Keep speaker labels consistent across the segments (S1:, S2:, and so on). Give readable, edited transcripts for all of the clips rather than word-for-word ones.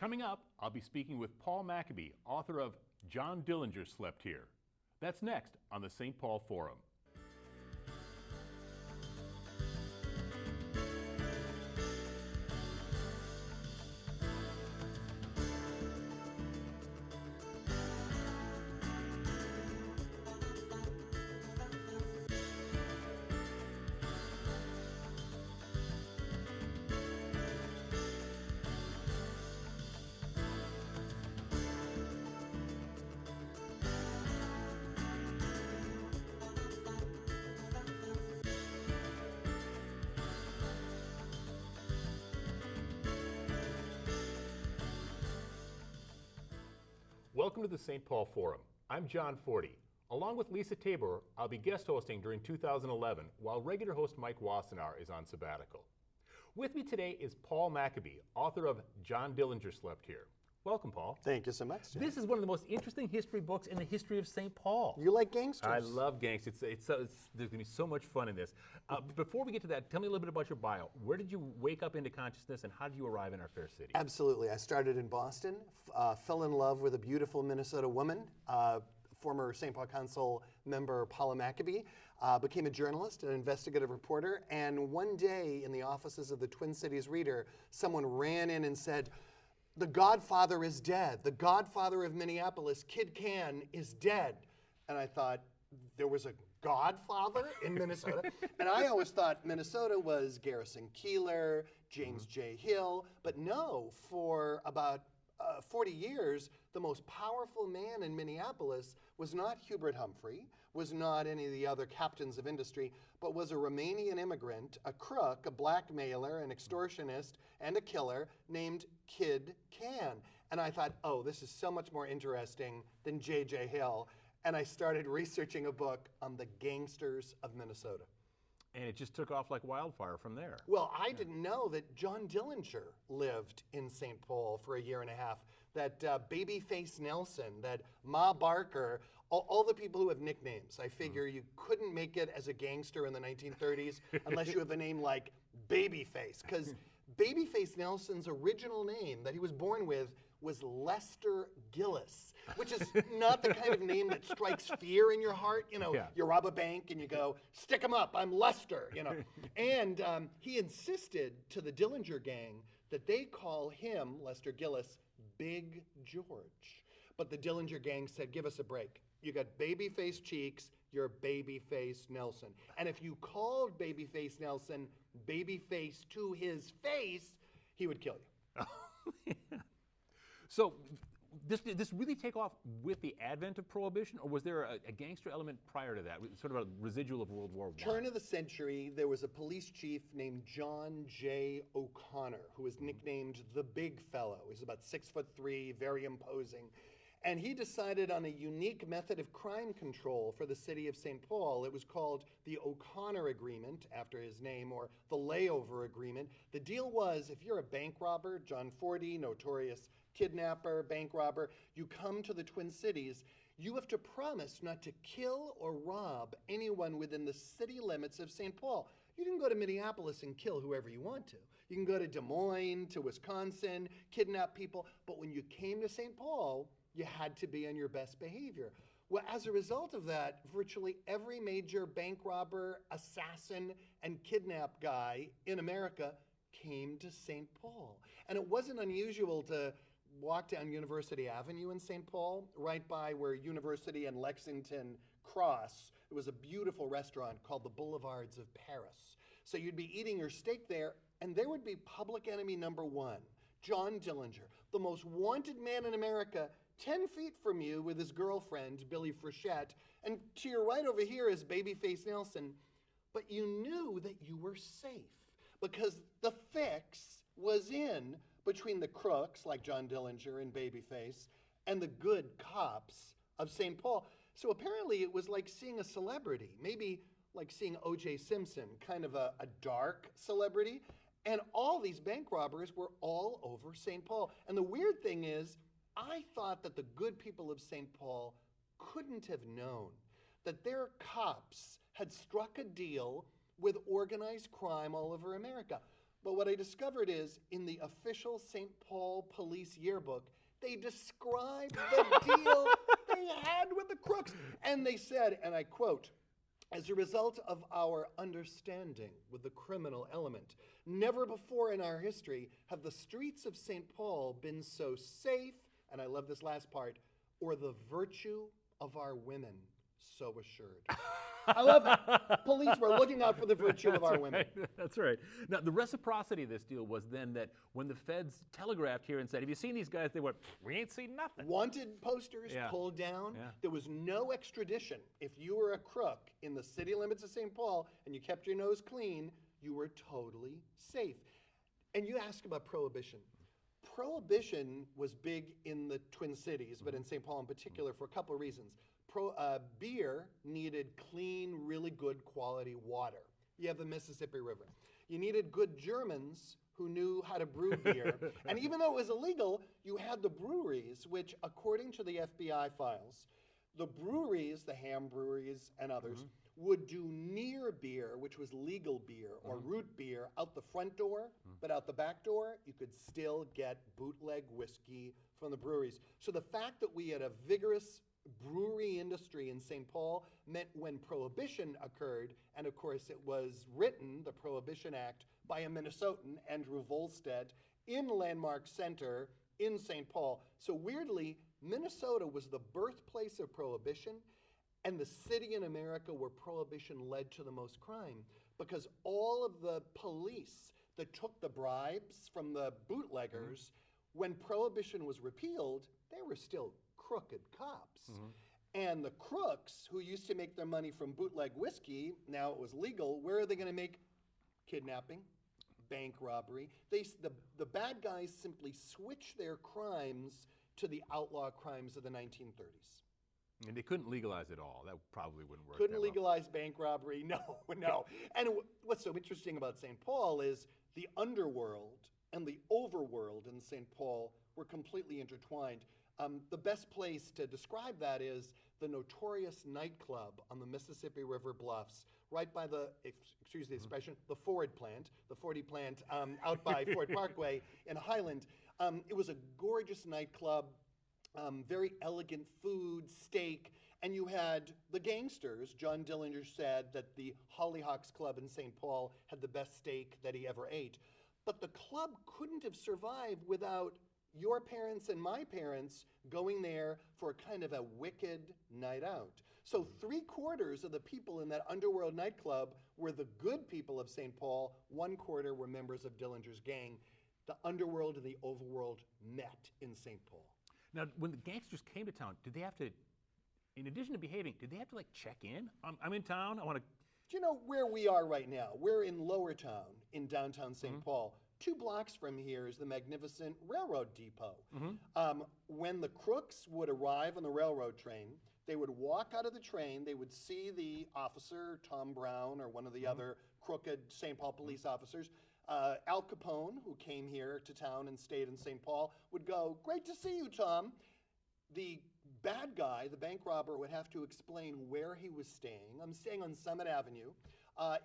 S1: Coming up, I'll be speaking with Paul Maccabee, author of John Dillinger Slept Here. That's next on the St. Paul Forum. Welcome to the St. Paul Forum. I'm John Forde. Along with Lisa Tabor, I'll be guest hosting during 2011 while regular host Mike Wassenaar is on sabbatical. With me today is Paul Maccabee, author of John Dillinger Slept Here. Welcome, Paul.
S2: Thank you so much, John.
S1: This is one of the most interesting history books in the history of St. Paul.
S2: You like gangsters.
S1: I love gangsters. There's going to be so much fun in this. Before we get to that, tell me a little bit about your bio. Where did you wake up into consciousness, and how did you arrive in our fair city?
S2: Absolutely. I started in Boston, fell in love with a beautiful Minnesota woman, former St. Paul Council member Paul Maccabee, became a journalist, an investigative reporter, and one day in the offices of the Twin Cities Reader, someone ran in and said, "The Godfather is dead. The Godfather of Minneapolis, Kid Can, is dead." And I thought, there was a Godfather in Minnesota? And I always thought Minnesota was Garrison Keillor, James J. Hill, but no, for about 40 years, the most powerful man in Minneapolis was not Hubert Humphrey, was not any of the other captains of industry, but was a Romanian immigrant, a crook, a blackmailer, an extortionist, and a killer named Kid Can. And I thought, oh, this is so much more interesting than J.J. Hill. And I started researching a book on the gangsters of Minnesota.
S1: And it just took off like wildfire from there.
S2: Well, I didn't know that John Dillinger lived in St. Paul for a year and a half, that Babyface Nelson, that Ma Barker, all the people who have nicknames. I figure you couldn't make it as a gangster in the 1930s unless you have a name like Babyface, because Babyface Nelson's original name that he was born with was Lester Gillis, which is not the kind of name that strikes fear in your heart. You know, you rob a bank and you go, "Stick him up, I'm Lester," you know. And he insisted to the Dillinger gang that they call him, Lester Gillis, Big George. But the Dillinger gang said, "Give us a break. You got babyface cheeks, you're Babyface Nelson. And if you called Babyface Nelson Babyface to his face, he would kill you."
S1: So this really take off with the advent of Prohibition, or was there a gangster element prior to that, sort of a residual of World War I?
S2: Turn of the century, there was a police chief named John J. O'Connor, who was nicknamed the Big Fellow. He's about 6'3", very imposing. And he decided on a unique method of crime control for the city of St. Paul. It was called the O'Connor Agreement, after his name, or the Layover Agreement. The deal was, if you're a bank robber, John Forde, notorious kidnapper, bank robber, you come to the Twin Cities, you have to promise not to kill or rob anyone within the city limits of St. Paul. You can go to Minneapolis and kill whoever you want to. You can go to Des Moines, to Wisconsin, kidnap people, but when you came to St. Paul, you had to be on your best behavior. Well, as a result of that, virtually every major bank robber, assassin, and kidnap guy in America came to St. Paul. And it wasn't unusual to walk down University Avenue in St. Paul, right by where University and Lexington cross. It was a beautiful restaurant called the Boulevards of Paris. So you'd be eating your steak there, and there would be public enemy number one, John Dillinger, the most wanted man in America, 10 feet from you with his girlfriend, Billy Frechette, and to your right over here is Babyface Nelson. But you knew that you were safe because the fix was in between the crooks like John Dillinger and Babyface and the good cops of St. Paul. So apparently it was like seeing a celebrity, maybe like seeing O.J. Simpson, kind of a dark celebrity. And all these bank robbers were all over St. Paul. And the weird thing is, I thought that the good people of St. Paul couldn't have known that their cops had struck a deal with organized crime all over America. But what I discovered is in the official St. Paul Police yearbook, they described the deal they had with the crooks. And they said, and I quote, "As a result of our understanding with the criminal element, never before in our history have the streets of St. Paul been so safe," and I love this last part, "or the virtue of our women so assured." I love that. Police were looking out for the virtue of our women.
S1: That's right. Now, the reciprocity of this deal was then that when the feds telegraphed here and said, "Have you seen these guys?" They went, "We ain't seen nothing."
S2: Wanted posters pulled down.
S1: Yeah.
S2: There was no extradition. If you were a crook in the city limits of St. Paul and you kept your nose clean, you were totally safe. And you ask about Prohibition. Prohibition was big in the Twin Cities, but in St. Paul in particular for a couple of reasons. Beer needed clean, really good quality water. You have the Mississippi River. You needed good Germans who knew how to brew beer. And even though it was illegal, you had the breweries, which according to the FBI files, the breweries, the ham breweries and others, would do near beer, which was legal beer or root beer, out the front door, but out the back door, you could still get bootleg whiskey from the breweries. So the fact that we had a vigorous brewery industry in St. Paul meant when Prohibition occurred, and of course it was written, the Prohibition Act, by a Minnesotan, Andrew Volstead, in Landmark Center in St. Paul. So weirdly, Minnesota was the birthplace of Prohibition and the city in America where Prohibition led to the most crime, because all of the police that took the bribes from the bootleggers, when Prohibition was repealed, they were still crooked cops. And the crooks who used to make their money from bootleg whiskey, now it was legal, where are they going to make? Kidnapping, bank robbery. The bad guys simply switched their crimes to the outlaw crimes of the 1930s.
S1: And they couldn't legalize it all. That probably wouldn't work.
S2: Couldn't legalize bank robbery, no. And what's so interesting about St. Paul is the underworld and the overworld in St. Paul were completely intertwined. The best place to describe that is the notorious nightclub on the Mississippi River Bluffs, right by the, excuse the expression, the Forde plant out by Ford Parkway in Highland. It was a gorgeous nightclub, very elegant food, steak, and you had the gangsters. John Dillinger said that the Hollyhocks Club in St. Paul had the best steak that he ever ate. But the club couldn't have survived without your parents and my parents going there for kind of a wicked night out. So 3/4 of the people in that underworld nightclub were the good people of St. Paul. 1/4 were members of Dillinger's gang. The underworld and the overworld met in St. Paul.
S1: Now, when the gangsters came to town, did they have to, in addition to behaving, did they have to like check in? I'm in town, I want to...
S2: Do you know where we are right now? We're in Lower Town in downtown St. Paul. 2 blocks from here is the magnificent railroad depot. When the crooks would arrive on the railroad train, they would walk out of the train, they would see the officer, Tom Brown, or one of the other crooked St. Paul police officers. Al Capone, who came here to town and stayed in St. Paul, would go, "Great to see you, Tom." The bad guy, the bank robber, would have to explain where he was staying. I'm staying on Summit Avenue.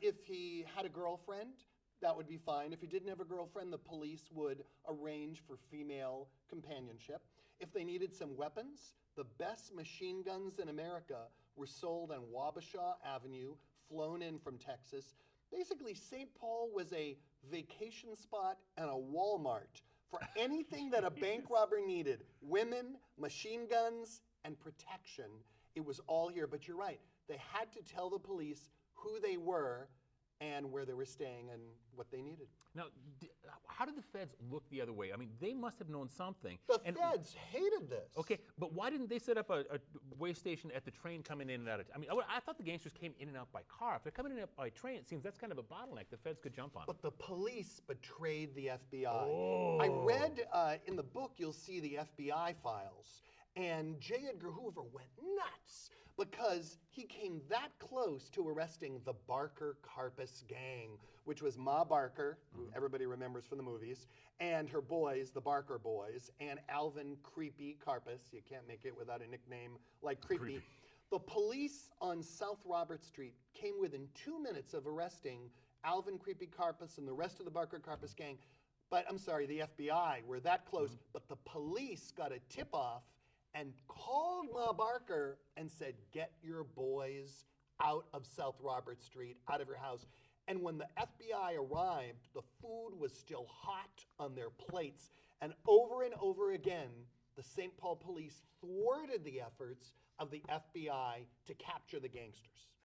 S2: If he had a girlfriend, that would be fine. If he didn't have a girlfriend, the police would arrange for female companionship. If they needed some weapons, the best machine guns in America were sold on Wabasha Avenue, flown in from Texas. Basically, St. Paul was a vacation spot and a Walmart for anything that a bank robber needed. Women, machine guns, and protection. It was all here. But you're right. They had to tell the police who they were and where they were staying and what they needed.
S1: Now, how did the feds look the other way? I mean, they must have known something.
S2: The feds hated this.
S1: Okay, but why didn't they set up a way station at the train coming in and out of... I mean, I thought the gangsters came in and out by car. If they're coming in and out by train, it seems that's kind of a bottleneck. The feds could jump on it.
S2: But the police betrayed the FBI.
S1: Oh.
S2: I read in the book, you'll see the FBI files. And J. Edgar Hoover went nuts because he came that close to arresting the Barker Karpus gang, which was Ma Barker, who everybody remembers from the movies, and her boys, the Barker boys, and Alvin Creepy Karpus. You can't make it without a nickname like Creepy. The police on South Robert Street came within 2 minutes of arresting Alvin Creepy Karpus and the rest of the Barker Karpus gang, but I'm sorry, the FBI were that close, but the police got a tip-off and called Ma Barker and said, get your boys out of South Robert Street, out of your house. And when the FBI arrived, the food was still hot on their plates. And over again, the St. Paul police thwarted the efforts of the FBI to capture the gangsters.